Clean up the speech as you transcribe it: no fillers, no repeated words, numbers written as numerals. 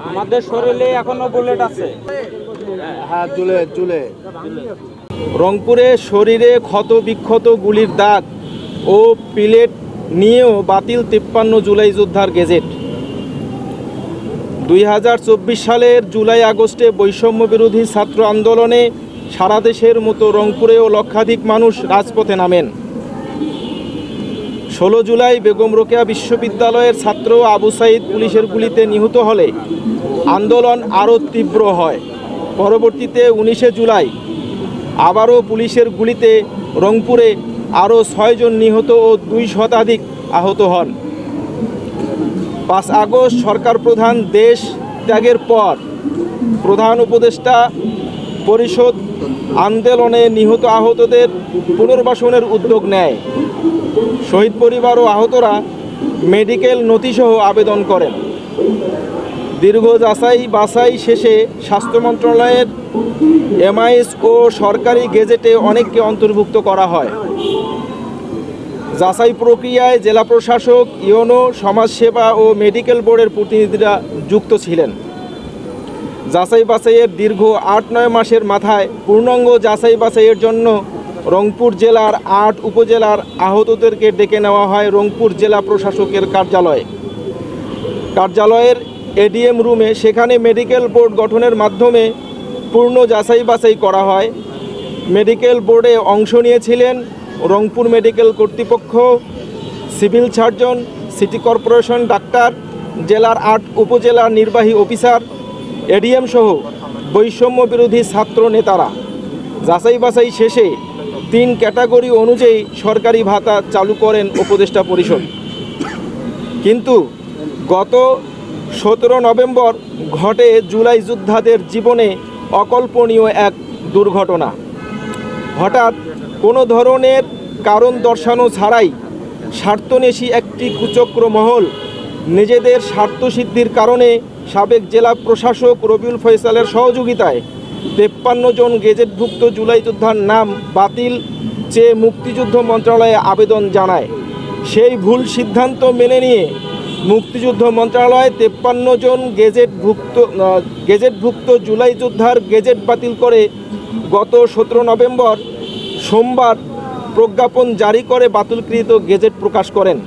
আমাদের শরীরে এখনো বুলেট আছে। হ্যাঁ, চুলে। রংপুরে শরীরে ক্ষত বিক্ষত গুলির দাগ ও পিলেট নিয়েও বাতিল 53 জুলাই যোদ্ধার গেজেট। 2024 সালের জুলাই আগস্টে বৈষম্য বিরোধী ছাত্র আন্দোলনে সারা দেশের মতো রংপুরেও লক্ষাধিক মানুষ রাজপথে নামেন। 16 জুলাই বেগম রোকেয়া বিশ্ববিদ্যালয়ের ছাত্র আবু সাইদ পুলিশের গুলিতে নিহত হলে আন্দোলন আরও তীব্র হয়। পরবর্তীতে 19 জুলাই আবারও পুলিশের গুলিতে রংপুরে আরও 6 জন নিহত ও 2 শতাধিক আহত হন। 5 আগস্ট সরকার প্রধান দেশ ত্যাগের পর প্রধান উপদেষ্টা পরিষদ আন্দোলনে নিহত আহতদের পুনর্বাসনের উদ্যোগ নেয়। শহীদ পরিবার ও আহতরা মেডিকেল নথিসহ আবেদন করেন। দীর্ঘ যাচাই বাছাই শেষে স্বাস্থ্য মন্ত্রণালয়ের এমআইএস ও সরকারি গেজেটে অনেককে অন্তর্ভুক্ত করা হয়। যাচাই প্রক্রিয়ায় জেলা প্রশাসক, ইউনো, সমাজসেবা ও মেডিকেল বোর্ডের প্রতিনিধিরা যুক্ত ছিলেন। যাচাই বাছাইয়ের দীর্ঘ 8-9 মাসের মাথায় পূর্ণাঙ্গ যাচাই বাছাইয়ের জন্য রংপুর জেলার 8 উপজেলার আহতদেরকে ডেকে নেওয়া হয় রংপুর জেলা প্রশাসকের কার্যালয়ের এডিএম রুমে। সেখানে মেডিকেল বোর্ড গঠনের মাধ্যমে পূর্ণ যাচাই বাছাই করা হয়। মেডিকেল বোর্ডে অংশ নিয়েছিলেন রংপুর মেডিকেল কর্তৃপক্ষ, civil surgeon, city corporation doctor, জেলার 8 উপজেলার নির্বাহী অফিসার, এডিএম সহ বৈষম্য বিরোধী ছাত্র নেতারা। যাচাই বাছাই শেষে 3 ক্যাটাগরি অনুযায়ী সরকারি ভাতা চালু করেন উপদেষ্টা পরিষদ। কিন্তু গত 17 নভেম্বর ঘটে জুলাই যোদ্ধাদের জীবনে অকল্পনীয় এক দুর্ঘটনা। হঠাৎ কোনো ধরনের কারণ দর্শানো ছাড়াই স্বার্থন্বেষী একটি কুচক্র মহল নিজেদের স্বার্থসিদ্ধির কারণে সাবেক জেলা প্রশাসক রবিউল ফয়সালের সহযোগিতায় 53 জন গেজেটভুক্ত জুলাই যোদ্ধার নাম বাতিল চেয়ে মুক্তিযুদ্ধ মন্ত্রণালয়ে আবেদন জানায়। সেই ভুল সিদ্ধান্ত মেনে নিয়ে মুক্তিযুদ্ধ মন্ত্রণালয় 53 জন গেজেটভুক্ত জুলাই যোদ্ধার গেজেট বাতিল করে গত 17 নভেম্বর সোমবার প্রজ্ঞাপন জারি করে বাতিলকৃত গেজেট প্রকাশ করেন।